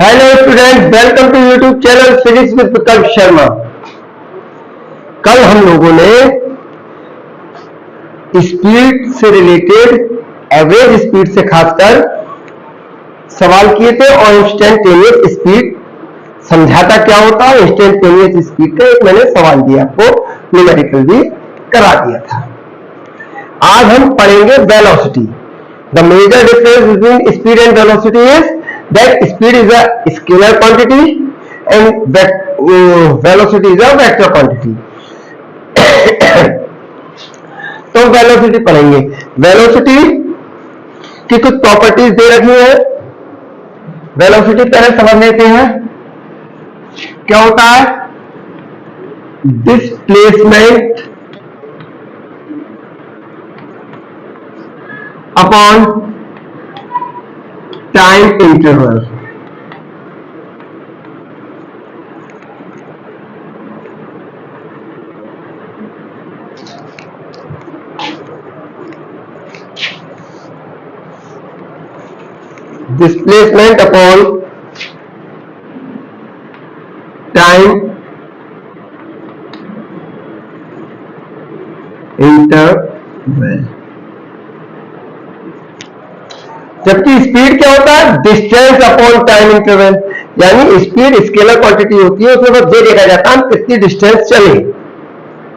Hello student, welcome to YouTube channel physics with Vikalp Sharma. कल हम लोगों ने स्पीड से रिलेटेड, एवरेज स्पीड से खासकर सवाल किए थे और इंस्टेंटेनियस स्पीड समझाता क्या होता है। इंस्टेंटेनियस स्पीड का एक मैंने सवाल दिया, आपको न्यूमेरिकल भी करा दिया था। आज हम पढ़ेंगे velocity. The major difference between speed and velocity is that speed is a scalar quantity and velocity is a vector quantity. तो वेलोसिटी पढ़ेंगे। वेलोसिटी की कुछ प्रॉपर्टीज दे रखी है। वेलोसिटी पहले समझ लेते हैं क्या होता है। Displacement upon time interval. Displacement upon time interval. जबकि स्पीड क्या होता है? Distance upon time interval. यानी स्पीड स्केलर क्वांटिटी होती है, उसमें बस ये देखा जाता है हम कितनी डिस्टेंस चले,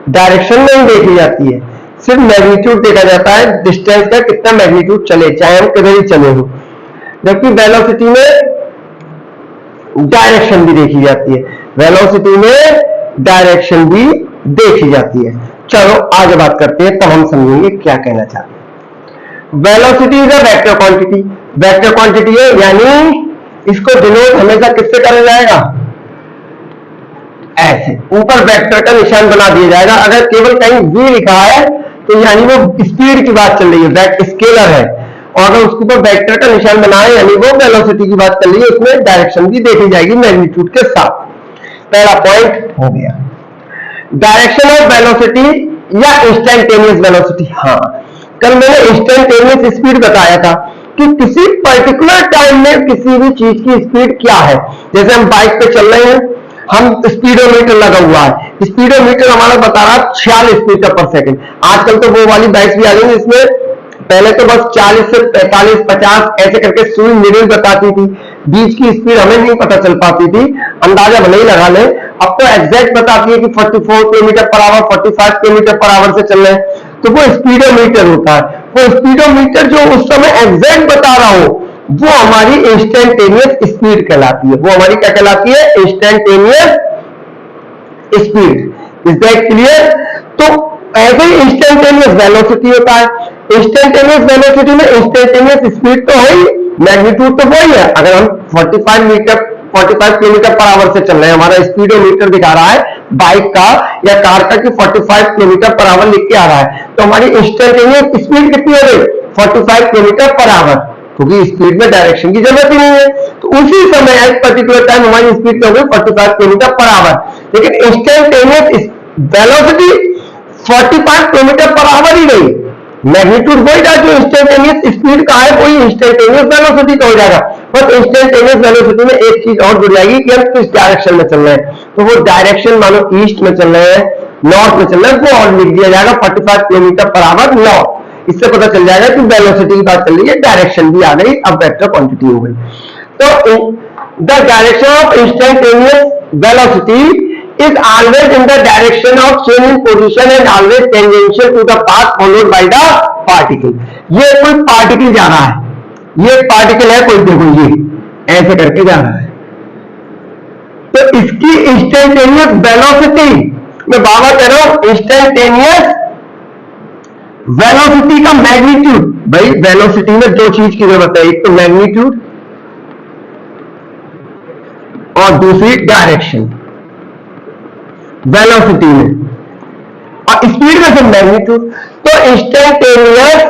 डायरेक्शन नहीं देखी जाती है, सिर्फ मैग्नीट्यूड देखा जाता है, डिस्टेंस का कितना मैग्नीट्यूड चले, चाहे हम किधर ही चले हो। जबकि वेलोसिटी में डायरेक्शन भी देखी जाती है, वेलोसिटी में डायरेक्शन भी देखी जाती है। चलो आगे बात करते हैं, तब हम समझेंगे क्या कहना चाहते हैं। Velocity is a vector quantity. Vector quantity है, यानी इसको डिनोट हमेशा किससे करा जाएगा? ऐसे ऊपर वेक्टर का निशान बना दिया जाएगा। अगर केवल कहीं v लिखा है तो यानी वो स्पीड की बात चल रही है, स्केलर है, और अगर उसके ऊपर वेक्टर का निशान बनाए यानी वो वेलोसिटी की बात चल रही है, उसमें डायरेक्शन भी देखी जाएगी मैग्नीट्यूड के साथ। पहला पॉइंट हो गया। डायरेक्शन ऑफ वेलोसिटी या इंस्टेंटेनियस वेलोसिटी। हाँ, कल मैंने इंस्टेंटेनियस स्पीड बताया था कि किसी पर्टिकुलर टाइम में किसी भी चीज की स्पीड क्या है। जैसे हम बाइक पे चल रहे हैं, हम स्पीडोमीटर लगा हुआ है, स्पीडोमीटर हमारा बता रहा है 46 मीटर पर सेकंड। आजकल तो वो वाली बाइक्स भी आ गई जिसमें पहले तो बस 40 से 45 50 ऐसे करके सुई मिनट बताती थी, बीच की स्पीड हमें नहीं पता चल पाती थी, अंदाजा भले ही लगा ले। अब तो एग्जैक्ट बताती है कि 44 kilometre per our, 45 kilometre per our से चल रहे हैं, तो वो स्पीडोमीटर होता है। वो स्पीडोमीटर जो उस समय एग्जैक्ट बता रहा हो वो हमारी इंस्टेंटेनियस स्पीड कहलाती है। वो हमारी क्या कहलाती है? Instantaneous speed. Is that clear? तो ऐसे ही इंस्टेंटेनियस वेलोसिटी होता है। इंस्टेंटेनियस वेलोसिटी में इंस्टेंटेनियस स्पीड तो है ही, मैग्नीट्यूड तो वही है। अगर हम 45 किलोमीटर पर आवर से चल रहे हैं, हमारा स्पीडोमीटर दिखा रहा है बाइक का या कार का कि 45 किलोमीटर पर आवर लिख के आ रहा है, तो हमारी इंस्टेंटेनियस स्पीड कितनी हो गई? 45 किलोमीटर पर आवर, क्योंकि स्पीड में डायरेक्शन की जरूरत ही नहीं है। तो उसी समय एक पर्टिकुलर टाइम हमारी स्पीड क्या हो गई? 45 किलोमीटर पर आवर। लेकिन instantaneous velocity 45 kilometre per hour ही नहीं, मैग्नीट्यूड वही था। जो इंस्टेंटेनियस स्पीड का है वही इंस्टेंटेनियस वेलोसिटी का हो जाएगा। बस इंस्टेंटेनियस वेलोसिटी में एक चीज और जुड़ जाएगी कि हम किस डायरेक्शन में चल रहे हैं। तो वो डायरेक्शन मानो ईस्ट में चल रहे हैं, नॉर्थ में चल रहे हैं, वो और लिख दिया जाएगा 45 किलोमीटर पर आवर नॉर्थ। इससे पता चल जाएगा कि वेलोसिटी की बात चल रही है, डायरेक्शन भी आ गई, अब वेक्टर क्वांटिटी हो गई। तो the direction of instantaneous velocity is always in the direction of change in position and always tangential to the path followed by the particle। ये कोई पार्टिकल जा रहा है, ये पार्टिकल है कोई, देखो ये ऐसे करके जा रहा है, तो इसकी इंस्टेंटेनियस वेलोसिटी, मैं बाबा कह रहा हूं इंस्टेंटेनियस वेलोसिटी का मैग्नीट्यूड। भाई वेलोसिटी में दो चीज की जरूरत है, एक तो मैग्नीट्यूड और दूसरी डायरेक्शन। वेलोसिटी में और स्पीड में से मैग्नीट्यूड। तो इंस्टेंटेनियस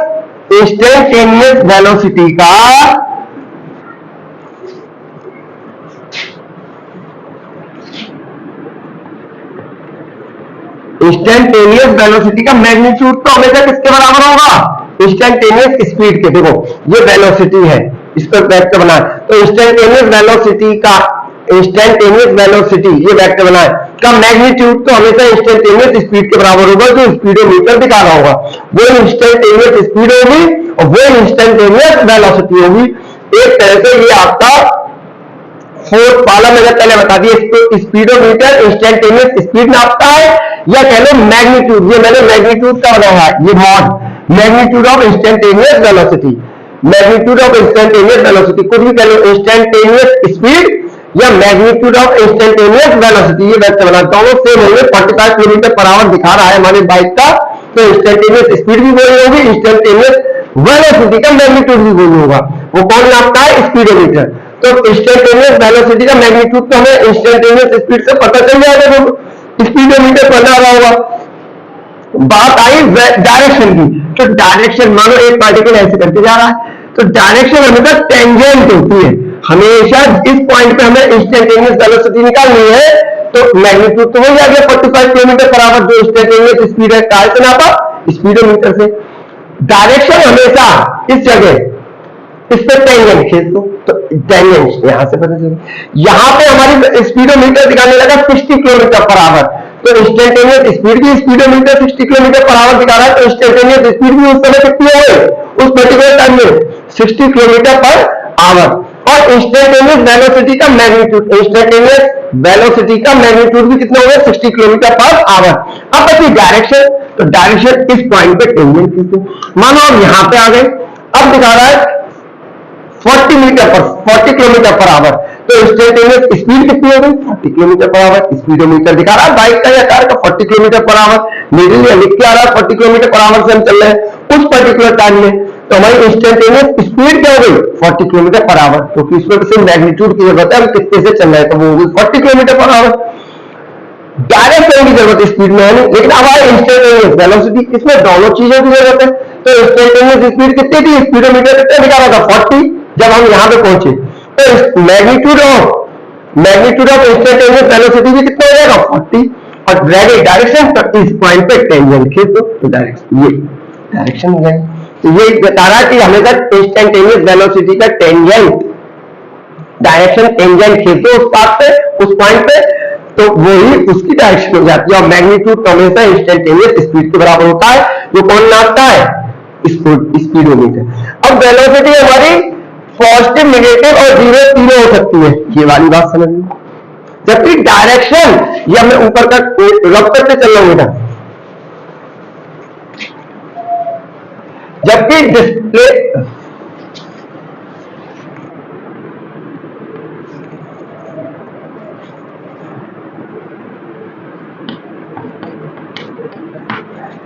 वेलोसिटी का मैग्नीट्यूड तो हमेशा किसके बराबर होगा? इंस्टेंटेनियस स्पीड के। देखो ये वेलोसिटी है, इस पर वेक्टर बनाए तो इंस्टेंटेनियस वेलोसिटी ये वेक्टर बनाए का मैग्नीट्यूड तो हमेशा इंस्टेंटेनियस स्पीड के बराबर होगा जो स्पीडोमीटर दिखा रहा होगा, वो इंस्टेंटेनियस स्पीड होगी और वो इंस्टेंटेनियस वेलोसिटी होगी। एक तरह से ये आपका फोर्थ वाला मैंने पहले बता दिया, स्पीडोमीटर इंस्टेंटेनियस स्पीड नापता है या कह लो मैग्नीट्यूड, ये मैंने मैग्नीट्यूड का बनाया है, ये mod magnitude of instantaneous velocity, magnitude of instantaneous velocity कुछ भी कह लो, इंस्टेंटेनियस स्पीड या मैग्नीट्यूड ऑफ इंस्टेंटेनियस वेलोसिटी, ये वेक्टर बना दोनों सेम होंगे। 45 किलोमीटर पर आवर दिखा रहा है हमारी बाइक का, तो इंस्टेंटेनियस स्पीड भी वही होगी, इंस्टेंटेनियस वेलोसिटी का मैग्नीट्यूड भी वही होगा। वो कौन नापता है? स्पीडोमीटर। तो इंस्टेंटेनियस वेलोसिटी का मैग्नीट्यूड तो हमें इंस्टेंटेनियस स्पीड से पता चल जाएगा जो स्पीडोमीटर बना रहा होगा। बात आई डायरेक्शन की, तो डायरेक्शन मानो एक पार्टिकल ऐसे करके जा रहा है तो डायरेक्शन हमेशा टेंजेंट होती है, हमेशा इस पॉइंट पे हमें इंस्टेंटेनियस वेलोसिटी निकालनी है तो मैग्नीट्यूड तो हो जाएगा 45 किलोमीटर पर आवर जो इंस्टेंटेनियस स्पीड है, कार से नापा स्पीडोमीटर से। डायरेक्शन हमेशा इस जगह इस पे टेंजेंट खींच दो तो टेंजेंट यहां से पता चलेगा, यहां पे हमारी स्पीडोमीटर दिखाने लगा 60 किलोमीटर पर आवर, तो इंस्टेंटेनियस स्पीड भी स्पीडोमीटर 60 किलोमीटर पर आवर दिखा रहा है, तो इंस्टेंटेनियस स्पीड भी उस समय कितनी है उस पर्टिकुलर टाइम में 60 किलोमीटर पर आवर। और इंस्टेंटेनियस वेलोसिटी का मैग्नीट्यूड, इंस्टेंटेनियस वेलोसिटी का मैग्नीट्यूड भी कितना होगा 60 किलोमीटर पर आवर। अब बची डायरेक्शन, तो डायरेक्शन इस पॉइंट पे टेंजेंट खींचो, मानो अब यहां पे आ गए, अब दिखा रहा है 40 किलोमीटर पर आवर, तो इंस्टेंटेनियस स्पीड कितनी हो गई 40 किलोमीटर पर आवर। स्पीडोमीटर दिखा रहा है बाइक का या कार का 40 किलोमीटर पर आवर, नीचे लिख के आ रहा है 40 किलोमीटर पर आवर से हम चल रहे हैं उस पर्टिकुलर टाइम में, तो हमारी इंस्टेंटेनियस स्पीड क्या हो गई 40 किलोमीटर पर आवर, क्योंकि इसमें सिर्फ मैग्नीट्यूड की जरूरत है, हम कितने से चल रहे हैं तो वो होगी 40 किलोमीटर पर आवर। डायरेक्शन की जरूरत स्पीड में है नहीं, लेकिन अब आए इंस्टेंटेनियस वेलोसिटी, इसमें दोनों चीजों की जरूरत है। तो इंस्टेंटेनियस स्पीड कितनी थी, स्पीडोमीटर कितना दिखा रहा था 40, जब हम यहां पे पहुंचे तो मैग्नीट्यूड ऑफ इंस्टेंटेनियस वेलोसिटी भी कितना हो जाएगा 40, और डायरेक्शन तक इस पॉइंट पे टेंजेंट खींच दो तो डायरेक्शन, ये डायरेक्शन हो जाएगी। तो ये बता रहा है कि हमेशा इंस्टेंटेनियस वेलोसिटी का टेंजेंट डायरेक्शन टेंजेंट खींच दो उस पाथ पे उस पॉइंट पे, तो वही उसकी डायरेक्शन हो जाती है। और मैग्नीट्यूड तो हमेशा इंस्टेंटेनियस स्पीड के बराबर होता है, जो कौन नापता है स्पीडोमीटर। अब वेलोसिटी हमारी पॉजिटिव, नेगेटिव और जीरो तीनों हो सकती है, ये वाली बात समझ लो। जबकि डायरेक्शन ये मैं ऊपर तक रब करके चल रहा हूं बेटा, जबकि डिस्प्ले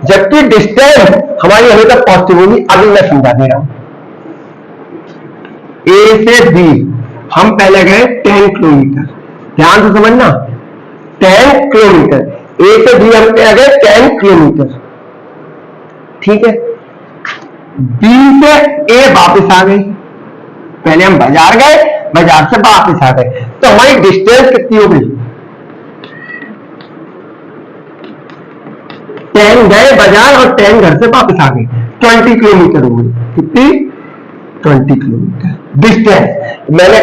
जबकि डिस्टेंस हमारी हमेशा पॉजिटिव होगी। अभी मैं समझा दे रहा हूं, ए से बी हम पहले गए 10 किलोमीटर, ध्यान से समझना 10 किलोमीटर, ए से बी हम पहले गए 10 किलोमीटर, ठीक है। बी से ए वापस आ गई, पहले हम बाजार गए, बाजार से वापस आ गए, तो हमारी डिस्टेंस कितनी हो गई 10 गए बाजार और 10 घर से वापस आ गए, 20 किलोमीटर हो गई, कितनी 20 किलोमीटर डिस्टेंस। मैंने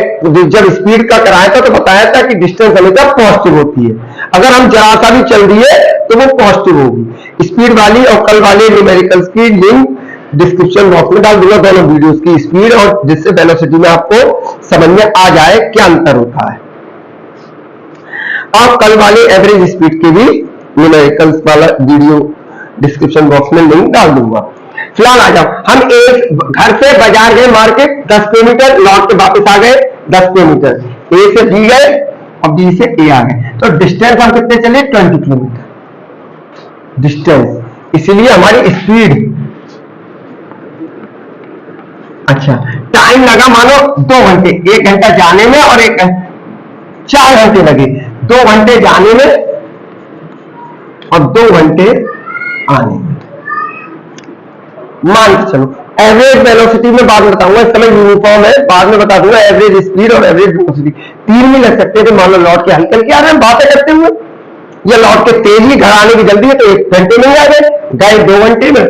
जब स्पीड का कराया था तो बताया था कि डिस्टेंस हमेशा पॉजिटिव होती है, अगर हम जरा सा भी चल दिए तो वो पॉजिटिव होगी। स्पीड वाली और कल वाली न्यूमेरिकल्स की लिंक डिस्क्रिप्शन बॉक्स में डाल दूंगा, दोनों वीडियोस की, स्पीड और जिससे वेलोसिटी में आपको समझ में आ जाए क्या अंतर होता है। और कल वाली एवरेज स्पीड की भी न्यूमेरिकल्स वाला वीडियो डिस्क्रिप्शन बॉक्स में लिंक डाल दूंगा। फिलहाल आ जाओ, हम एक घर से बाजार गए मार्केट 10 किलोमीटर, लौट के वापस आ गए 10 किलोमीटर, ए से बी गए और बी से ए आ गए, तो डिस्टेंस हम कितने चले 20 किलोमीटर डिस्टेंस, इसीलिए हमारी स्पीड। अच्छा, टाइम लगा मानो 2 घंटे, 1 घंटा जाने में और 4 घंटे लगे, 2 घंटे जाने में और 2 घंटे आने में। मान के चलो एवरेज वेलोसिटी में बाद में बताऊंगा, इस समय यूनिफॉर्म है, बाद में बता दूंगा एवरेज स्पीड और एवरेज वेलोसिटी 3 भी लग सकते हैं। मान लो लौट के हल्के हल्के आ रहे हैं बातें करते हुए, या लौट के तेज ही घर आने की जल्दी है तो 1 घंटे में आ गए 2 घंटे में,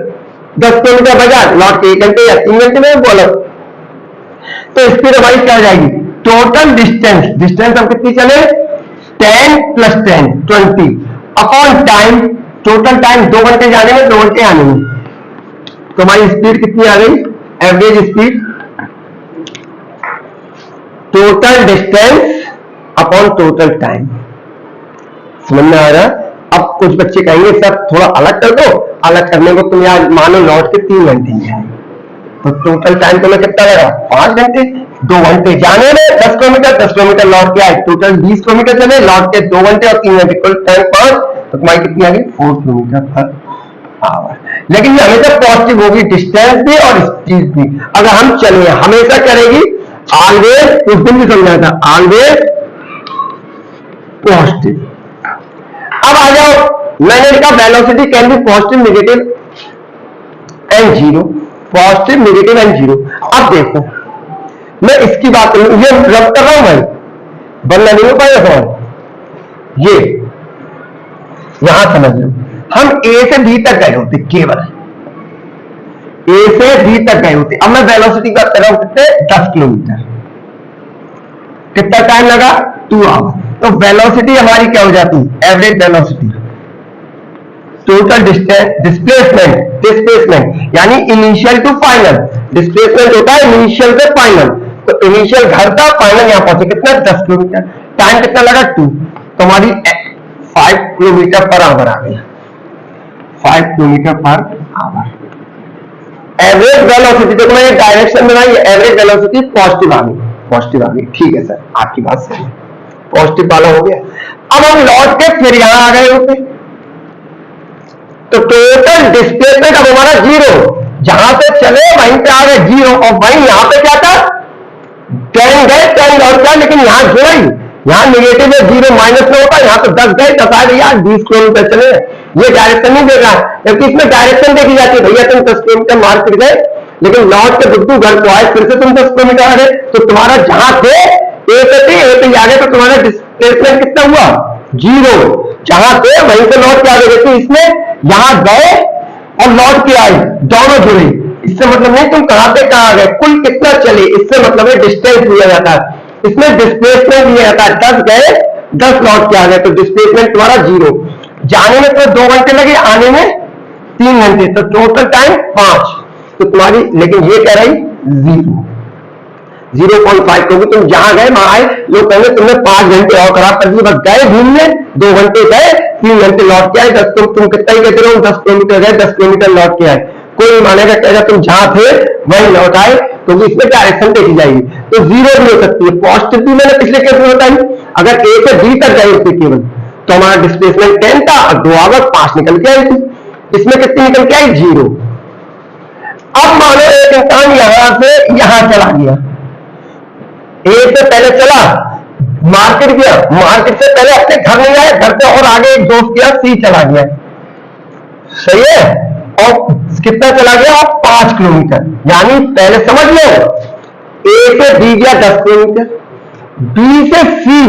10 किलोमीटर बाजार लौट के 1 घंटे या 3 घंटे में बोलो। तो स्पीड हमारी क्या हो जाएगी, टोटल डिस्टेंस, डिस्टेंस हम कितनी चले 10 + 10 20 अपॉन टाइम, टोटल टाइम 2 घंटे जाने में 2 घंटे आने में, तो हमारी स्पीड कितनी आ गई, average speed total distance upon total time. समझ में आ रहा। अब कुछ बच्चे कहेंगे सर थोड़ा अलग कर दो, अलग करने को तुम यार मानो लौट के 3 घंटे हैं, तो टोटल टाइम तुम्हें कितना लगा 5 घंटे, 2 घंटे जाने में 10 किलोमीटर, 10 किलोमीटर लौट के आए, टोटल 20 किलोमीटर चले, लौट के 2 घंटे और 3 घंटे, कुल टाइम 5, तो तुम्हारी कितनी आ गई 4 किलोमीटर पर आवर। लेकिन ये हमेशा पॉजिटिव होगी, डिस्टेंस भी और स्पीड भी। अगर हम चले हमेशा करेगी ऑलवेज, उस दिन भी समझा था ऑलवेज पॉजिटिव। अब आ जाओ, मैंने लिखा velocity can be positive negative and zero, positive negative and zero. अब देखो मैं इसकी बात करूं, ये रब कर रहा हूं भाई, बनना नहीं हो पाएगा सवाल। ये यहां समझ लो, हम ए से बी तक गए होते, केवल ए से बी तक गए होते। अब मैं वेलोसिटी बात कर रहा हूं कितने 10 किलोमीटर, कितना टाइम लगा 2 आवर, तो वेलोसिटी हमारी क्या हो जाती है, average velocity total distance displacement, displacement यानी इनिशियल टू फाइनल, डिस्प्लेसमेंट होता है इनिशियल से फाइनल, तो इनिशियल घर था फाइनल यहां पहुंचे, कितना 10 किलोमीटर, टाइम कितना लगा 2, तो हमारी 5 किलोमीटर पर आवर आ गया, 5 kilometre per our. Average velocity देखो मैंने डायरेक्शन बनाई, एवरेज वेलोसिटी पॉजिटिव आ गई, पॉजिटिव आ गई, ठीक है सर आपकी बात सही है, पॉजिटिव वाला हो गया। अब हम लौट के फिर यहां आ गए होते, तो टोटल डिस्प्लेसमेंट अब हमारा जीरो, जहां से चले वहीं पे आ गए जीरो, और वहीं यहां पे क्या था 10 गए 10 लौट गया, लेकिन यहां जुड़ा ही, यहां निगेटिव है, जीरो माइनस में होता है, यहां तो 10 गए 10 आ गए यार 20 किलोमीटर चले, ये डायरेक्शन नहीं देगा, क्योंकि इसमें डायरेक्शन देखी जाती है, भैया तुम 10 किलोमीटर मार फिर गए, लेकिन लौट के बुद्धू घर को आए, फिर से तुम 10 किलोमीटर आ गए, तो तुम्हारा जहां थे ए पे आ गए, तो तुम्हारा डिस्प्लेसमेंट कितना हुआ जीरो, जहां थे वहीं से लौट के आ गए, तो इसमें यहां गए और लौट के आए दोनों जुड़े, इससे मतलब नहीं तुम कहां से कहां गए, कुल कितना चले, इससे मतलब है डिस्टेंस लिया जाता है, इसमें डिस्प्लेसमेंट लिया जाता है, 10 गए 10 लौट के आ गए, तो डिस्प्लेसमेंट तुम्हारा जीरो, जाने में तो 2 घंटे लगे, आने में 3 घंटे, तो टोटल टाइम 5, तो तुम्हारी, लेकिन ये कह रही 0.5, क्योंकि तुम जहां गए वहां आए, लोग कहेंगे तुमने 5 घंटे और खराब कर दिए, बस गए घूमने 2 घंटे गए 3 घंटे लौट के आए, 10 तुम कितना ही कहते रहो 10 किलोमीटर गए 10 किलोमीटर लौट के आए, कोई मानेगा कहेगा तुम जहां थे वहीं लौट आए, क्योंकि इसमें डायरेक्शन देखी जाएगी, तो जीरो भी हो सकती है, पॉजिटिव भी मैंने पिछले केस में बताई, अगर ए से बी तक गए थे केवल, तो हमारा डिस्प्लेसमेंट 10 था और 2 आवर 5 निकल के आई थी, इसमें कितनी निकल के आई जीरो। अब मानो एक इंसान यहां से यहां चला गया, ए से पहले चला मार्केट गया, मार्केट से पहले अपने घर नहीं आया, घर से और आगे एक दोस्त गया सी चला गया, सही है, और कितना चला गया 5 किलोमीटर, यानी पहले समझ लो ए से बी गया 10 किलोमीटर, बी से सी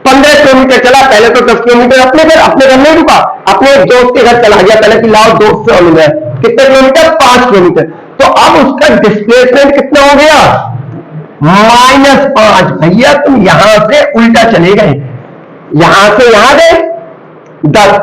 15 किलोमीटर चला, पहले तो 10 किलोमीटर अपने घर नहीं रुका, अपने एक दोस्त के घर चला गया पहले कि लाओ दोस्त से मिल जाए, कितने किलोमीटर 5 किलोमीटर, तो अब उसका डिस्प्लेसमेंट कितना हो गया -5, भैया तुम यहां से उल्टा चले गए, यहां से यहां गए 10,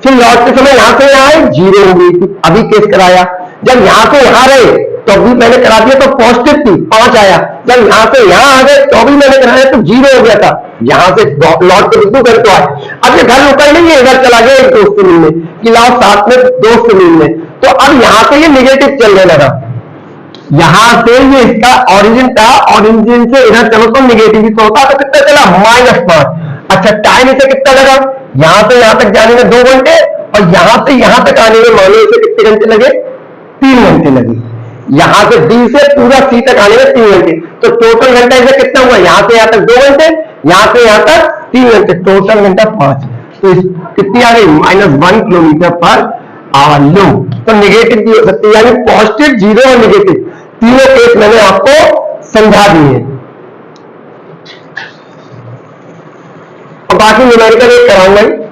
फिर लौटते समय यहां से यहां आए जीरो हो गई थी, अभी केस कराया, जब यहां से यहां रहे तो अभी मैंने करा दिया तो पॉजिटिव थी 5 आया, जब यहां से यहां आ गए तो अभी मैंने कराया तो जीरो हो गया था, यहां से लौट के बिल्कुल घर को आए, अब ये घर रुका नहीं है, घर चला गया एक दोस्त से मिलने कि लाओ साथ में दोस्त से मिलने, तो अब यहां से ये निगेटिव चलने लगा, यहां से ये इसका ओरिजिन था, ओरिजिन से इधर चलो तो निगेटिव ही तो होता, तो कितना चला -5, अच्छा टाइम इसे कितना लगा, यहां से यहां तक जाने में 2 घंटे और यहां से यहां तक आने में मानो इसे कितने घंटे लगे 3 घंटे लगे, यहां से डी से पूरा सी तक आने में 3 घंटे, तो टोटल घंटा इसे कितना हुआ, यहां से यहां तक 2 घंटे, यहां से यहां तक 3 घंटे, टोटल घंटा 5, तो कितनी आ गई -1 किलोमीटर पर आवर। लो तो निगेटिव भी हो सकती है, यानी पॉजिटिव जीरो और निगेटिव तीनों केस मैंने आपको समझा दिए, और बाकी न्यूमेरिकल एक कराऊंगा ही।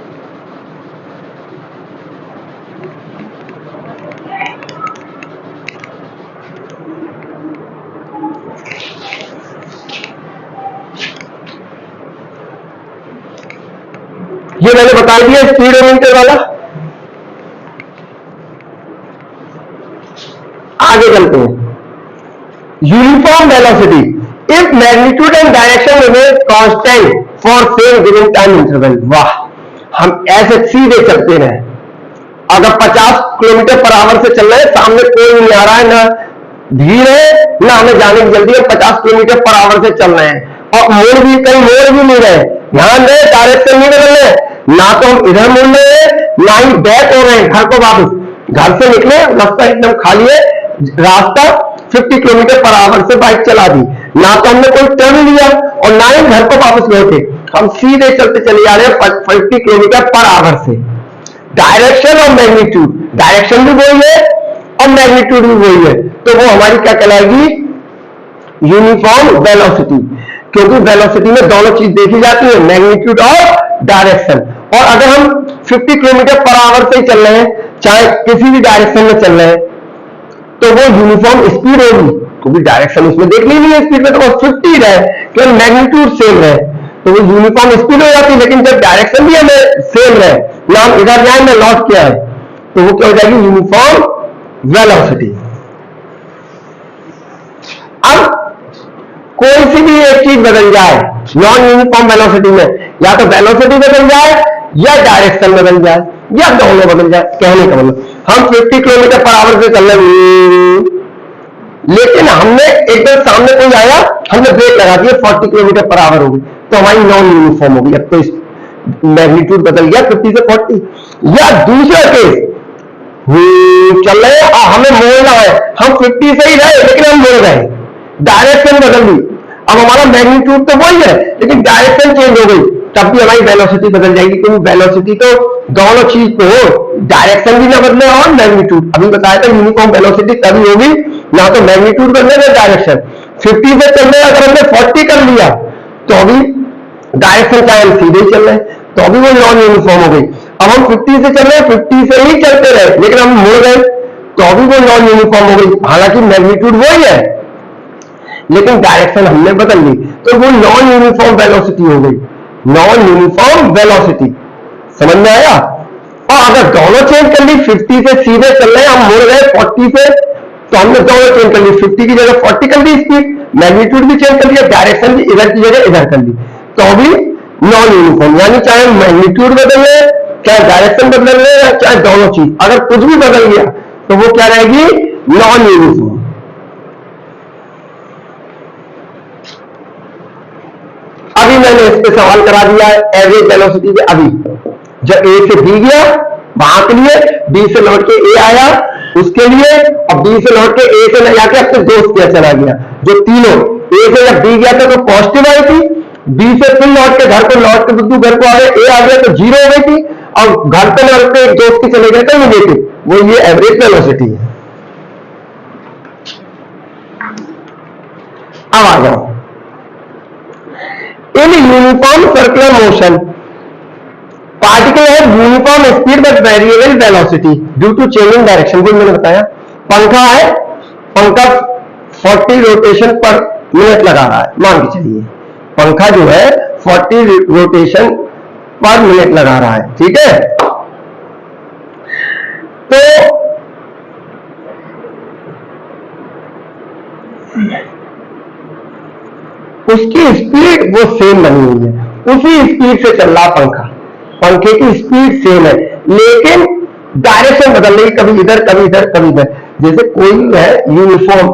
ये मैंने बता दिया स्पीडोमीटर वाला। आगे चलते हैं, uniform velocity if magnitude and direction remain constant for same given time interval. वाह, हम ऐसे सीधे चलते रहे, अगर 50 किलोमीटर पर आवर से चल रहे हैं, सामने कोई नहीं आ रहा है, ना भीड़ है ना हमें जाने की जल्दी है, 50 किलोमीटर पर आवर से चल रहे हैं और मोड़ भी कहीं मोड़ भी नहीं रहे, ध्यान रहे डायरेक्शन नहीं बदल रहे, ना तो हम इधर मुड़ रहे हैं ना ही बैक हो रहे हैं घर को वापस। घर से निकले, रास्ता एकदम खाली है, रास्ता 50 किलोमीटर पर आवर से बाइक चला दी, ना तो हमने कोई टर्न लिया और ना ही घर को वापस लौटे, हम सीधे चलते चले जा रहे हैं 50 किलोमीटर पर आवर से। डायरेक्शन और मैग्नीट्यूड, डायरेक्शन भी वही है और मैग्नीट्यूड भी वही है, तो वो हमारी क्या कहलाएगी, यूनिफॉर्म वेलोसिटी, क्योंकि वेलोसिटी में दोनों चीज देखी जाती है, मैग्नीट्यूड और डायरेक्शन। और अगर हम 50 किलोमीटर पर आवर से ही चल रहे हैं, चाहे किसी भी डायरेक्शन में चल रहे हैं, तो वो यूनिफॉर्म स्पीड होगी, क्योंकि डायरेक्शन उसमें देखनी नहीं है, स्पीड में तो वो 50 रहे, केवल मैग्नीट्यूड सेम रहे, तो वो यूनिफॉर्म स्पीड हो जाती है। लेकिन जब डायरेक्शन भी हमें सेम रहे, ना हम इधर जाए ना लौट के आए, तो वो क्या हो जाएगी, यूनिफॉर्म वेलोसिटी। अब कोई सी भी एक चीज बदल जाए नॉन यूनिफॉर्म वेलोसिटी में, या तो वेलोसिटी बदल जाए या डायरेक्शन बदल जाए या दोनों बदल जाए, कहने का मतलब हम 50 किलोमीटर पर आवर से चल रहे, लेकिन हमने एकदम सामने कोई आया, हमने ब्रेक लगा दिया, 40 किलोमीटर पर आवर होगी, तो हमारी नॉन यूनिफॉर्म होगी। अब तो मैग्नीट्यूड बदल गया 50 से 40। या दूसरा केस, चल रहे हैं हमें मोड़ना है, हम 50 से ही रहे लेकिन हम मोड़ रहे, डायरेक्शन बदल दी, अब हमारा मैग्नीट्यूड तो वही है लेकिन डायरेक्शन चेंज हो गई, तब भी हमारी वेलोसिटी बदल जाएगी, क्योंकि वेलोसिटी तो दोनों चीज को हो, डायरेक्शन भी ना बदले और मैग्नीट्यूड। अभी बताया था यूनिफॉर्म वेलोसिटी तभी होगी ना तो मैग्नीट्यूड बदले ना डायरेक्शन। 50 से चल रहे अगर हमने 40 कर लिया तो अभी डायरेक्शन चाहे हम सीधे ही चल रहे तो अभी वो नॉन यूनिफॉर्म हो गई। अब हम 50 से चल रहे, 50 से ही चलते रहे लेकिन हम मुड़ गए, तो अभी वो नॉन यूनिफॉर्म हो गई, हालांकि मैग्नीट्यूड वही है लेकिन डायरेक्शन हमने बदल ली, तो वो नॉन यूनिफॉर्म वेलोसिटी हो गई, नॉन यूनिफॉर्म वेलोसिटी। समझ में आया? और अगर दोनों चेंज कर ली, 50 से सीधे चल रहे हैं, हम मुड़ गए 40 से, तो हमने दोनों चेंज कर ली, 50 की जगह 40 कर दी स्पीड, मैग्नीट्यूड भी चेंज कर लिया, डायरेक्शन भी इधर की जगह इधर कर ली, तो अभी नॉन यूनिफॉर्म। यानी चाहे मैग्नीट्यूड बदल ले, चाहे डायरेक्शन बदल ले, चाहे दोनों चीज, अगर कुछ भी बदल गया तो वो क्या रहेगी, नॉन यूनिफॉर्म। अभी मैंने इस पे सवाल करा दिया है एवरेज वेलोसिटी पे। अभी जब ए से बी गया वहां के लिए, बी से लौट के ए आया उसके लिए, और बी से लौट के ए से न जाके अपने दोस्त के चला गया, जो तीनों ए से जब बी गया था तो पॉजिटिव आई थी, बी से फिर लौट के घर को, लौट के बुद्धू घर को आ गए, ए आ गया तो जीरो हो गई थी, और घर पे लौट के एक दोस्त के चले गए तो नेगेटिव, वो ये एवरेज वेलोसिटी है। अब आ जाओ, in uniform circular motion particle है uniform speed but variable velocity due to changing direction. भी मैंने बताया, पंखा है, पंखा 40 रोटेशन पर मिनट लगा रहा है, मान के चलिए पंखा जो है 40 रोटेशन पर मिनट लगा रहा है, ठीक है। तो उसकी स्पीड वो सेम बनी हुई है, उसी स्पीड से चल रहा पंखा, पंखे की स्पीड सेम है लेकिन डायरेक्शन बदल रही, कभी इधर कभी इधर कभी इधर। जैसे कोई है यूनिफॉर्म,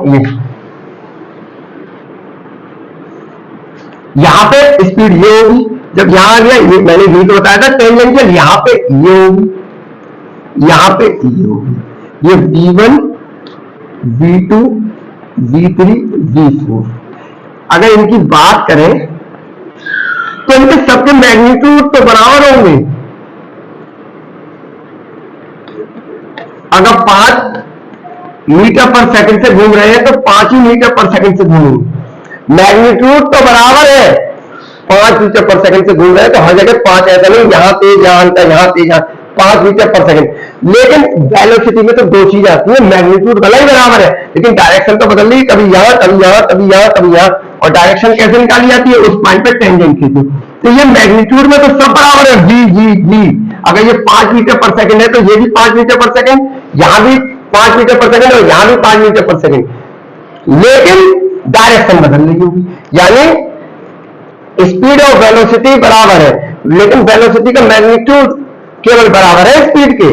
यहां पे स्पीड ये होगी, जब यहां आ गया ये मैंने भी तो बताया था टेंजेंशियल, यहां पे ये होगी, यहां पे ये होगी, ये V1 V2 V3 V4। अगर इनकी बात करें तो इनके सबके मैग्नीट्यूड तो बराबर होंगे। अगर 5 मीटर पर सेकंड से घूम रहे हैं तो 5 ही मीटर पर सेकंड से घूमेंगे, मैग्नीट्यूड तो बराबर है, 5 मीटर पर सेकंड से घूम रहे हैं तो हर जगह 5, ऐसा नहीं यहां तेज यहां अंतर, यहां तेज यहां, 5 मीटर पर सेकंड। लेकिन वेलोसिटी में तो दो चीज आती है, मैग्नीट्यूड भला ही बराबर है लेकिन डायरेक्शन तो बदल रही, कभी यहां कभी यहां कभी यहां कभी यहां। और डायरेक्शन कैसे निकाली जाती है, उस पॉइंट पे टेंजेंट खींचो, तो ये मैग्नीट्यूड में तो सब बराबर है, v g v। अगर ये 5 मीटर पर सेकंड है तो ये भी 5 मीटर पर सेकंड, यहां भी 5 मीटर पर सेकंड और यहां भी 5 मीटर पर सेकंड, लेकिन डायरेक्शन बदल रही होगी। यानी स्पीड और वेलोसिटी बराबर है, लेकिन वेलोसिटी का मैग्नीट्यूड केवल बराबर है स्पीड के।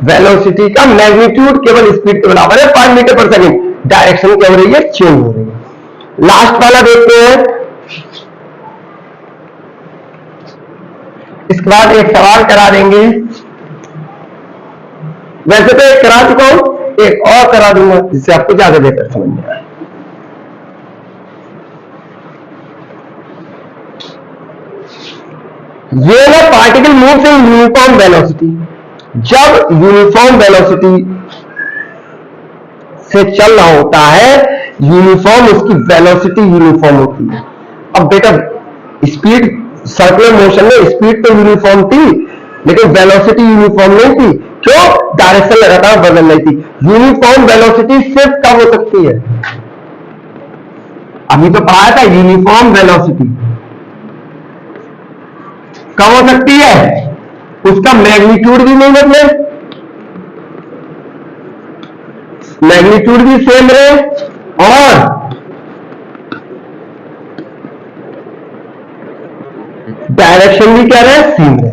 वेलोसिटी का मैग्नीट्यूड केवल स्पीड के बराबर है 5 मीटर पर सेकंड, डायरेक्शन क्या हो रही है, चेंज हो रही है। लास्ट वाला देखते हैं। इसके बाद एक सवाल करा देंगे, वैसे तो एक करा चुका हूं, एक और करा दूंगा जिससे आपको ज्यादा बेहतर समझ में आए। ये ना particle moves in uniform velocity. जब यूनिफॉर्म वेलोसिटी से चल रहा होता है, यूनिफॉर्म उसकी वेलोसिटी यूनिफॉर्म होती है। अब बेटा स्पीड, सर्कुलर मोशन में स्पीड तो यूनिफॉर्म थी, लेकिन वेलोसिटी यूनिफॉर्म नहीं थी। क्यों? डायरेक्शन लगातार बदल रही थी। यूनिफॉर्म वेलोसिटी सिर्फ कब हो सकती है? अभी तो पढ़ाया था यूनिफॉर्म वेलोसिटी कब हो सकती है? उसका मैग्नीट्यूड भी नहीं बदले, मैग्नीट्यूड भी सेम रहे और डायरेक्शन भी क्या रहे, सेम रहे।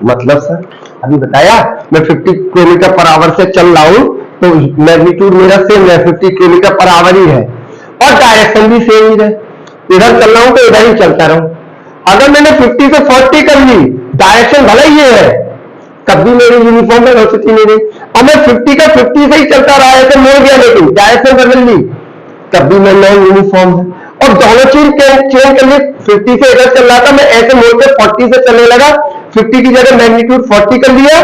मतलब सर अभी बताया मैं 50 किलोमीटर पर आवर से चल रहा हूं तो मैग्नीट्यूड मेरा सेम है, 50 किलोमीटर पर आवर ही है और डायरेक्शन भी सेम ही रहे। इधर चल रहा हूं तो इधर ही चलता रहूं। अगर मैंने 50 से 40 कर ली, डायरेक्शन भले ही है, कभी मेरी यूनिफॉर्म वेलोसिटी नहीं रही। और मैं 50 का 50 से ही चलता रहा, ऐसे मोड़ गया लेकिन डायरेक्शन बदल ली, कभी मैं नॉन यूनिफॉर्म है। और दोनों चीज चेंज कर ली, 50 से इधर चल रहा था, मैं ऐसे मोड़ के 40 से चलने लगा, 50 की जगह मैग्नीट्यूड 40 कर लिया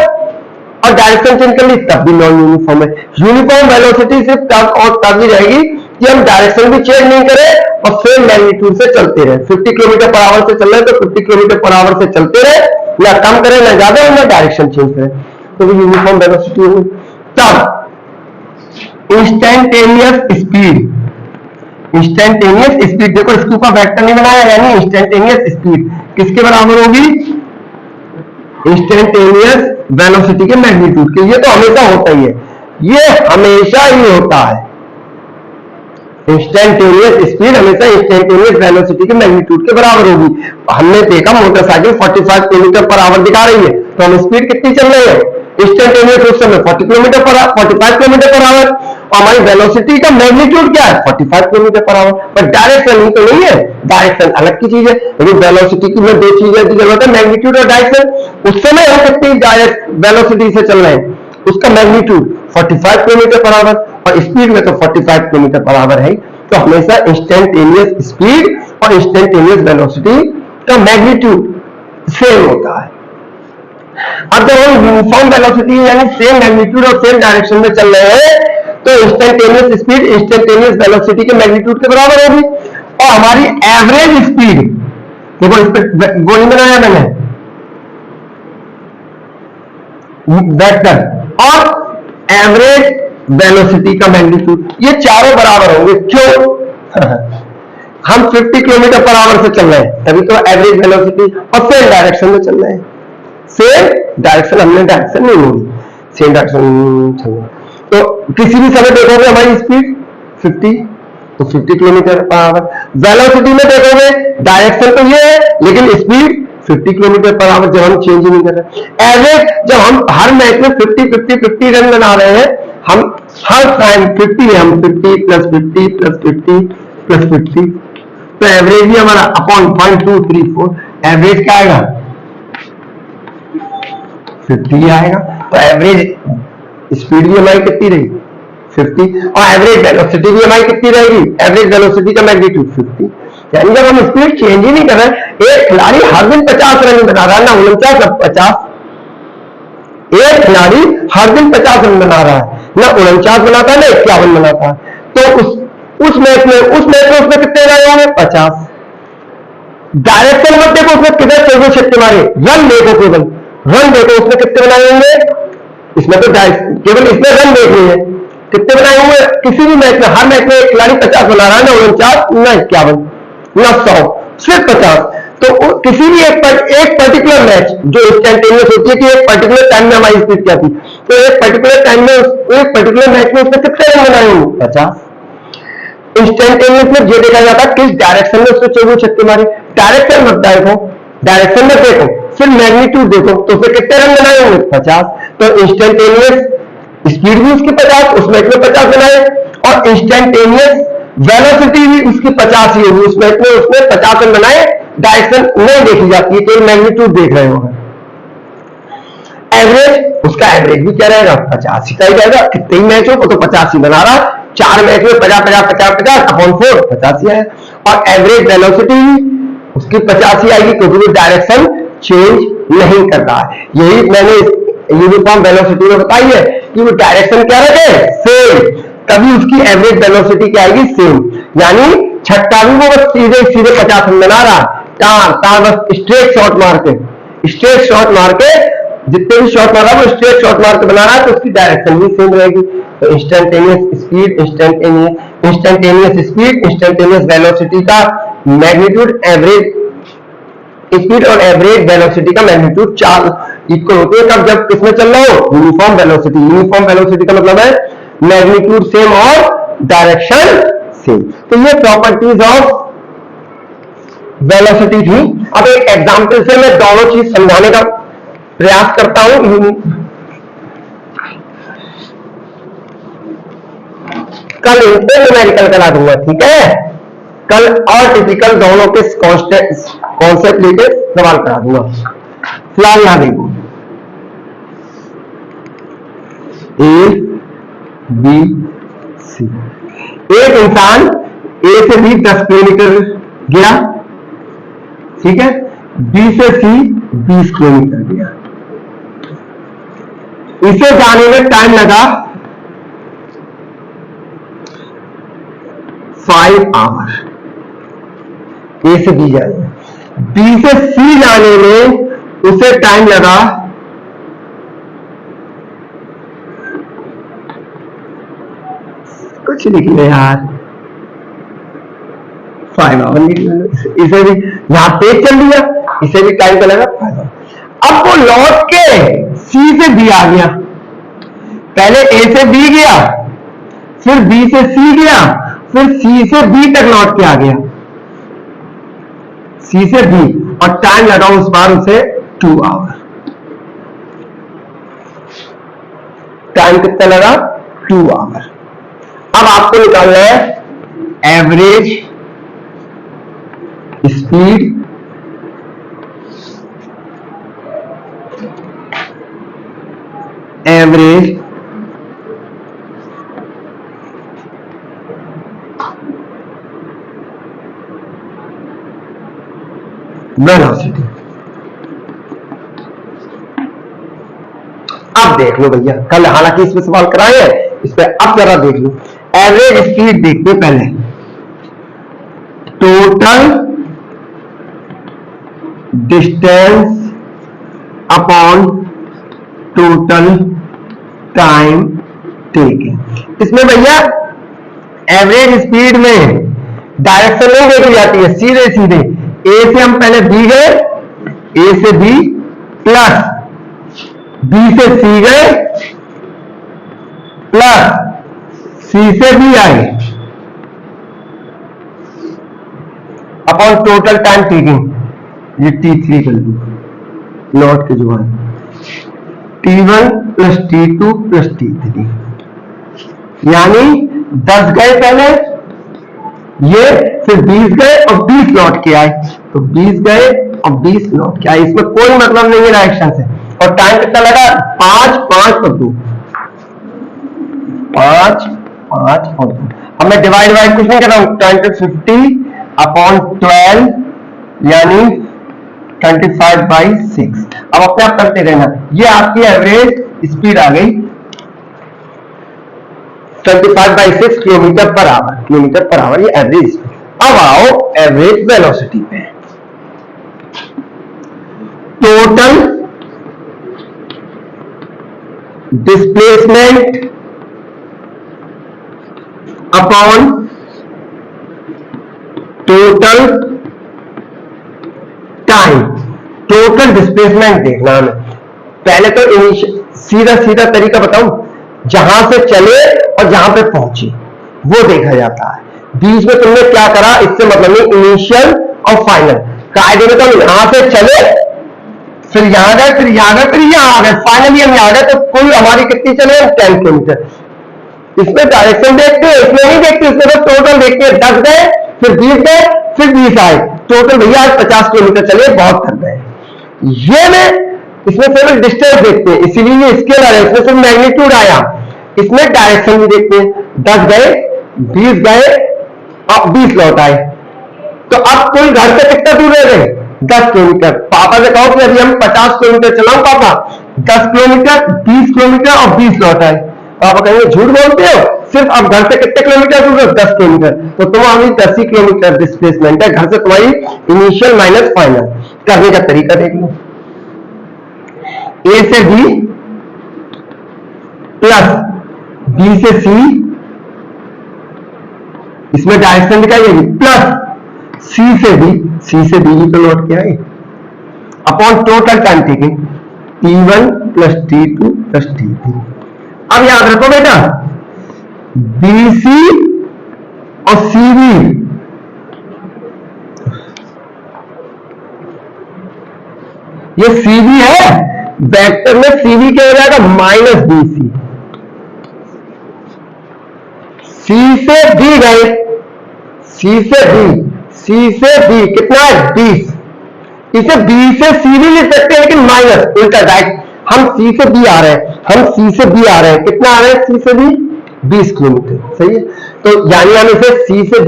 और डायरेक्शन चेंज कर ली, तब भी नॉन यूनिफॉर्म है। यूनिफॉर्म वेलोसिटी सिर्फ तब और तब ही रहेगी कि हम डायरेक्शन भी चेंज नहीं करें और सेम मैग्नीट्यूड से चलते रहे। 50 किलोमीटर पर आवर से चल रहे तो 50 किलोमीटर पर आवर से चलते रहे, ना कम करें ना ज्यादा, ना डायरेक्शन चेंज करें, तो भी यूनिफॉर्म वेलोसिटी होगी। तब इंस्टेंटेनियस स्पीड, इंस्टेंटेनियस स्पीड देखो, इसके ऊपर वेक्टर नहीं बनाया, यानी इंस्टेंटेनियस स्पीड किसके बराबर होगी? इंस्टेंटेनियस वेलोसिटी के मैग्नीट्यूड के। ये तो हमेशा होता ही है, ये हमेशा ही होता है। इंस्टेंटेनियस स्पीड हमेशा इंस्टेंटेनियस वेलोसिटी के मैग्नीट्यूड के बराबर होगी। हमने देखा मोटरसाइकिल 45 किलोमीटर पर आवर दिखा रही है, तो हम स्पीड कितनी चल रही है? इंस्टेंटेनियस उस समय 45 किलोमीटर पर आवर, और हमारी वेलोसिटी का मैग्नीट्यूड क्या है? 45 किलोमीटर पर आवर। पर डायरेक्शन ही तो नहीं है, डायरेक्शन अलग की चीज है। लेकिन वेलोसिटी की में दो चीजें की जरूरत है, मैग्नीट्यूड और डायरेक्शन। उस समय हम कितनी डायरेक्ट वेलोसिटी से चल रहे हैं, उसका मैग्नीट्यूड 45 किलोमीटर पर आवर, और स्पीड में तो 45 किलोमीटर पर आवर है। तो हमेशा इंस्टेंटेनियस स्पीड और इंस्टेंटेनियस वेलोसिटी का मैग्नीट्यूड सेम होता है। अब जब हम यूनिफॉर्म वेलोसिटी यानी सेम मैग्नीट्यूड और सेम डायरेक्शन में चल रहे हैं, तो इंस्टेंटेनियस स्पीड इंस्टेंटेनियस वेलोसिटी के मैग्नीट्यूड के बराबर होगी। और हमारी एवरेज स्पीड देखो, इस पर गोली बनाया मैंने वेक्टर, और एवरेज वेलोसिटी का मैग्नीट्यूड, ये चारों बराबर होंगे। क्यों? हम 50 किलोमीटर पर आवर से चल रहे हैं, तभी तो एवरेज वेलोसिटी, और सेम डायरेक्शन में चल रहे हैं। सेम डायरेक्शन, हमने डायरेक्शन नहीं मोड़ी, सेम डायरेक्शन चल रहा है। तो किसी भी समय देखोगे हमारी स्पीड 50, तो 50 किलोमीटर पर आवर। वेलोसिटी में देखोगे डायरेक्शन तो ये है, लेकिन स्पीड 50 किलोमीटर पर आवर, जब हम चेंज नहीं कर रहे। एवरेज, जब हम हर मैच में 50 रन बना रहे हैं, हम हर टाइम 50 है, हम 50 प्लस 50 प्लस 50 प्लस 50, तो एवरेज भी हमारा अपॉन 0.234, एवरेज क्या आएगा? 50 आएगा। तो एवरेज स्पीड भी हमारी कितनी रही? 50, और एवरेज वेलोसिटी भी हमारी कितनी रहेगी? एवरेज वेलोसिटी का मैग्नीट्यूड 50। यानी जब हम स्पीड चेंज ही नहीं कर रहे, एक खिलाड़ी हर दिन 50 रन बना रहा है ना, 49 50, एक खिलाड़ी हर दिन 50 रन बना रहा है, ना 49 बनाता है ना 51 बनाता है, तो उस मैच में उसने कितने रन होंगे? 50। डायरेक्शन मत देखो उसने कितने चौबीस छक्के मारे, रन देखो, केवल रन देखो उसने कितने बनाए होंगे। इसमें तो केवल इसमें रन देख रही है, कितने बनाए होंगे किसी भी मैच में। हर मैच में एक खिलाड़ी 50 बना रहा है ना, 49 ना 51 ना 100, सिर्फ 50। तो किसी भी एक पर्टिकुलर मैच जो इंस्टेंटेनियस होती है कि एक पर्टिकुलर टाइम में हमारी स्पीड क्या थी, तो एक पर्टिकुलर टाइम में एक पर्टिकुलर मैच में उसने कितने रन बनाए होंगे? 50। इंस्टेंटेनियस में ये देखा जाता है किस डायरेक्शन में उसने 24 छक्के मारे। डायरेक्शन मत देखो, डायरेक्शन में देखो, सिर्फ मैग्नीट्यूड देखो, तो उसने कितने रन बनाए होंगे? 50। तो इंस्टेंटेनियस स्पीड भी उसकी 50, उस मैच में 50 बनाए, और इंस्टेंटेनियस वेलोसिटी भी उसकी 50 ही होगी, उस मैच में उसने 50 रन बनाए। डायरेक्शन नहीं देखी जाती है, केवल मैग्नीट्यूड देख रहे होंगे। एवरेज, उसका एवरेज भी क्या रहेगा? 50 ही का ही रहेगा, कितने ही मैच हो तो 50 ही बना रहा, 4 मैच में 50 50 50 50 अपॉन 4 50 ही आया। और एवरेज वेलोसिटी उसकी 50 ही आएगी, क्योंकि वो डायरेक्शन चेंज नहीं कर रहा है। यही मैंने यूनिफॉर्म वेलोसिटी में बताई है कि वो डायरेक्शन क्या रखे? सेम, तभी उसकी एवरेज वेलोसिटी क्या आएगी? सेम। यानी छक्का भी वो बस सीधे सीधे 50 रन बना रहा, तार बस स्ट्रेट शॉट मार के, स्ट्रेट शॉट मार के, जितने भी शॉट मारा वो स्ट्रेट शॉट मार के बना रहा है, तो उसकी डायरेक्शन भी सेम रहेगी। तो instantaneous speed, instantaneous speed, instantaneous velocity का मैग्नीट्यूड, एवरेज स्पीड और एवरेज वेलोसिटी का मैग्नीट्यूड 4 इक्वल होते हैं। कब? जब किसमें चल रहा हो? Uniform velocity. यूनिफॉर्म वेलोसिटी का मतलब है मैग्नीट्यूड सेम और डायरेक्शन सेम। तो ये प्रॉपर्टीज ऑफ वेलोसिटी थी। अब एक एग्जांपल से मैं दोनों चीज समझाने का प्रयास करता हूं। कल इनसे न्यूमेरिकल करा दूंगा, ठीक है? कल और टिपिकल दोनों के कॉन्सेप्ट लेके सवाल करा दूंगा। फिलहाल यहां देखो, ए बी सी। एक इंसान ए से बी 10 किलोमीटर गया, ठीक है? बी से सी 20 किलोमीटर गया। इसे जाने में टाइम लगा 5 आवर, ए से बी जाने। बी से सी जाने में उसे टाइम लगा कुछ लिख ले यार, 5 आवर लिख ले। इसे भी यहां तेज चल दिया, इसे भी टाइम लगा 5 आवर। अब वो लौट के सी से बी आ गया। पहले ए से बी गया, फिर बी से सी गया, फिर सी से बी तक लौट के आ गया, सी से बी, और टाइम लगा उस बार उसे 2 आवर। टाइम कितना लगा? 2 आवर। अब आपको निकालना है एवरेज स्पीड, एवरेज वेलोसिटी। अब देख लो भैया, कल हालांकि इसमें सवाल कराए हैं, इस पर अब जरा देख लो। एवरेज स्पीड देखते पहले, total distance upon total time taken. इसमें भैया एवरेज स्पीड में डायरेक्शन नहीं देखी जाती है, सीधे सीधे ए से हम पहले बी गए, ए से बी प्लस बी से सी गए, प्लस सी से बी आए, अपॉन टोटल टाइम टेकिंग। ये T3 कर दी, लौट के जो है T1 plus T2 plus T3, यानी 10 गए पहले ये, फिर 20 गए और 20 लौट के आए, तो 20 गए और 20 लौट के आए। इसमें कोई मतलब नहीं है डायरेक्शन से। और टाइम कितना लगा? 5 5 और 2, 5 5 और 2। अब मैं डिवाइड कुछ नहीं कर रहा हूं, 50 अपॉन 12 यानी 25/6। अब अपने आप करते रहना। ये आपकी एवरेज स्पीड आ गई 25/6 kilometre per our, kilometre per our, ये एवरेज। अब आओ एवरेज वेलोसिटी पे। Total displacement upon total time, total displacement देखना हमें। पहले तो सीधा सीधा तरीका बताऊं, जहां से चले और जहां पे पहुंचे वो देखा जाता है। बीच में तुमने क्या करा इससे मतलब नहीं, इनिशियल और फाइनल। कायदे में तो यहां से चले, फिर यहां गए, फिर यहां गए, फिर यहां आ गए, फाइनली हम यहां गए, तो कुल हमारी कितनी चले, 10 किलोमीटर। इसमें डायरेक्शन देखते हैं, इसमें नहीं देखते, इसमें तो टोटल देखते हैं। 10 गए, फिर 20 गए, फिर 20 आए, टोटल भैया आज 50 किलोमीटर चले, बहुत कर गए। ये में इसमें सिर्फ डिस्टेंस देखते हैं, इसीलिए ये स्केलर है, इसमें सिर्फ मैग्नीट्यूड आया। इसमें डायरेक्शन भी देखते हैं, 10 गए, 20 गए और 20 लौट आए। तो अब कुल घर से कितना दूर रह गए, 10 किलोमीटर। पापा से कहो कि अभी हम 50 किलोमीटर चलाओ पापा, 10 किलोमीटर, 20 किलोमीटर और 20 लौट आए। पापा कहेंगे झूठ बोलते हो, सिर्फ अब घर से कितने किलोमीटर दूर है, 10 किलोमीटर। तो तुम्हारी 10 ही किलोमीटर डिस्प्लेसमेंट है घर से तुम्हारी इनिशियल माइनस फाइनल। करने का तरीका देख लो, ए से बी प्लस बी से सी, इसमें डायरेक्शन दिखाइएगी, प्लस सी से बी ही तो लौट के आए, upon total time taking T1 plus T2 plus T3। अब याद रखो बेटा, BC और CV, ये CV है, वेक्टर में CV क्या हो जाएगा, माइनस BC। C से B गए, C से B कितना है, 20। इसे B से C भी लिख सकते हैं, लेकिन माइनस उल्टा डायरेक्ट। हम C से B आ रहे हैं, कितना आ रहे हैं, C से B 20 किलोमीटर, सही है। तो यानी हम इसे C से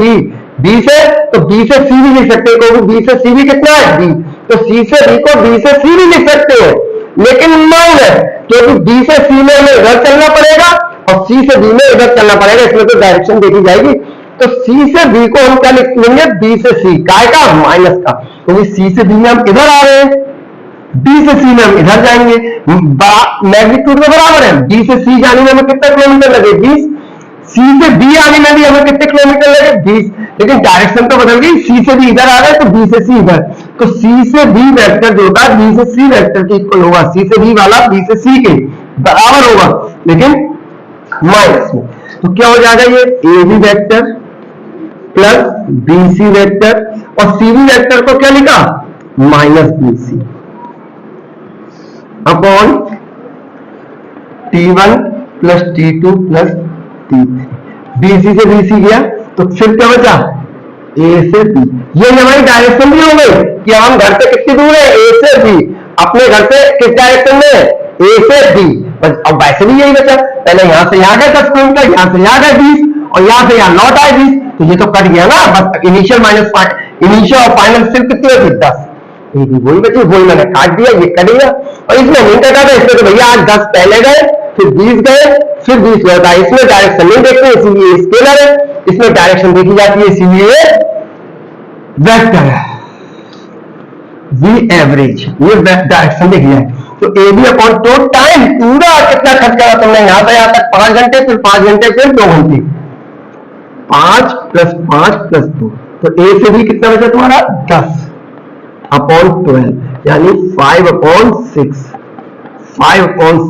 B से, तो B से C भी लिख सकते हैं, क्योंकि B से C भी कितना है, B। तो C से B को B से C भी लिख सकते हैं, लेकिन माइनस, क्योंकि B से C में हमें इधर चलना पड़ेगा और C से B में इधर चलना पड़ेगा, इसमें तो डायरेक्शन देखी जाएगी। तो C से B को हम क्या लिख लेंगे, B से C, काय का, माइनस का, क्योंकि C से B में हम इधर आ रहे हैं, B से C में हम इधर जाएंगे, मैग्नीट्यूड में बराबर है। B से C जाने में हमें कितना किलोमीटर लगे, 20। C से B आने में भी हमें कितने किलोमीटर लगे, 20। लेकिन डायरेक्शन तो बदल गई, C से B इधर आ रहा है तो B से C इधर। तो C से B वेक्टर जो होगा B से C वेक्टर के इक्वल होगा, C से B वाला B से C के बराबर होगा, लेकिन माइनस में। तो क्या हो जाएगा, ये AB vector plus BC vector, और CV वेक्टर को क्या लिखा, minus BC upon T1 plus T2 plus T3। BC से BC गया, तो फिर क्या बचा, A से B। ये हमारी डायरेक्शन भी हो गई कि हम घर से कितनी दूर है, A से B। अपने घर से किस डायरेक्शन में, A से B। बस अब वैसे भी यही बचा, पहले यहां से यहां गए 10 किलोमीटर, यहां से यहां गए 20, और यहां से यहां लौट आए 20। तो ये तो कट गया ना, बस इनिशियल माइनस इनिशियल और फाइनल सिर्फ कितनी होती, 10। ये भी वही बची, वही मैंने काट दिया, ये कट गया। और इसमें नहीं कटा था, इसमें तो भैया आज 10 पहले गए, फिर 20 गए, फिर 20 लौट आए। इसमें डायरेक्शन नहीं देखते, इसीलिए स्केलर है। इसमें डायरेक्शन देखी जाती है, इसीलिए वेक्टर है। वी एवरेज, ये डायरेक्शन देखी जाए। तो A B upon total time, पूरा कितना खर्च करा तुमने यहां से यहां तक, 5 घंटे, फिर 5 घंटे, फिर 2 घंटे, 5 प्लस 5 प्लस 2। तो ए से भी कितना बचा तुम्हारा, 10 अपॉन 12, यानी 5 अपॉन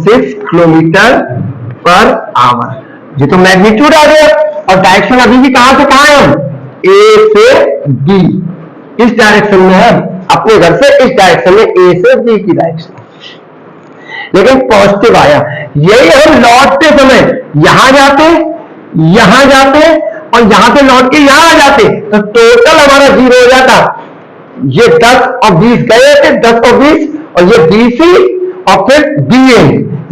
6 किलोमीटर पर आवर। ये तो मैग्नीट्यूड आ गया, और डायरेक्शन अभी भी कहां से कहां है, हम ए से बी, इस डायरेक्शन में है, अपने घर से इस डायरेक्शन में, ए से बी की डायरेक्शन। लेकिन पॉजिटिव आया, यही हम लौटते समय यहां जाते और यहां से लौट के यहां आ जाते, तो टोटल हमारा 0 हो जाता। ये 10 और 20 गए थे, 10 और 20, और ये BC और फिर BA,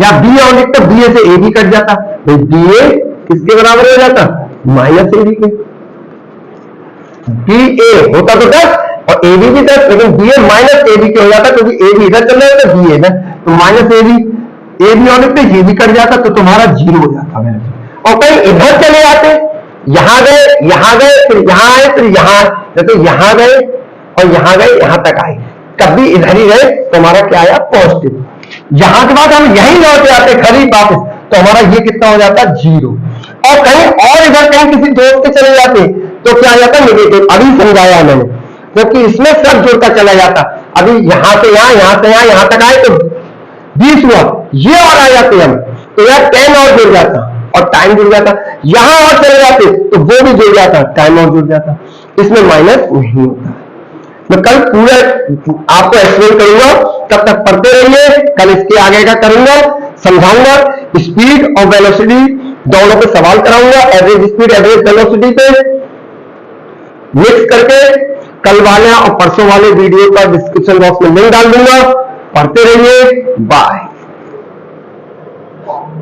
या B और लिख तो BA से AB कट जाता, तो BA किसके बराबर हो जाता, माइनस AB के। BA होता तो 10 और AB भी 10, लेकिन BA माइनस AB के हो जाता, क्योंकि AB इधर चल रहा है तो BA इधर, तो माइनस AB और लिखते ये भी कट जाता, तो तुम्हारा 0 हो जाता है। और कहीं इधर चले जाते, यहां गए, फिर यहां आए, फिर यहां, तो यहां गए और यहां गए, यहां तक आए, कभी इधर ही गए तो हमारा क्या आया, पॉजिटिव। यहां के बाद हम यहीं लौट जाते करीब वापस, तो हमारा ये कितना हो जाता, 0। और कहीं और इधर कहीं किसी दोस्त के चले जाते तो क्या आ जाता, नेगेटिव। अभी समझाया मैंने, क्योंकि इसमें सब जुड़ता चला जाता। अभी यहां से यहां, यहां से यहां, यहां तक आए तो 20 हुआ, ये और आ जाते हम तो यार 10 और जुड़ जाता और टाइम जुड़ जाता, यहां और चले जाते तो वो भी जुड़ जाता, टाइम और जुड़ जाता, इसमें माइनस नहीं होता। मैं कल पूरा आपको एक्सप्लेन करूंगा, तब तक पढ़ते रहिए, कल इसके आगे का करूंगा, समझाऊंगा, स्पीड और वेलोसिटी दोनों पे सवाल कराऊंगा, एवरेज स्पीड एवरेज वेलोसिटी पे मिक्स करके कल वाले और परसों वाले वीडियो का डिस्क्रिप्शन बॉक्स में लिंक डाल दूंगा। पढ़ते रहिए, बाय।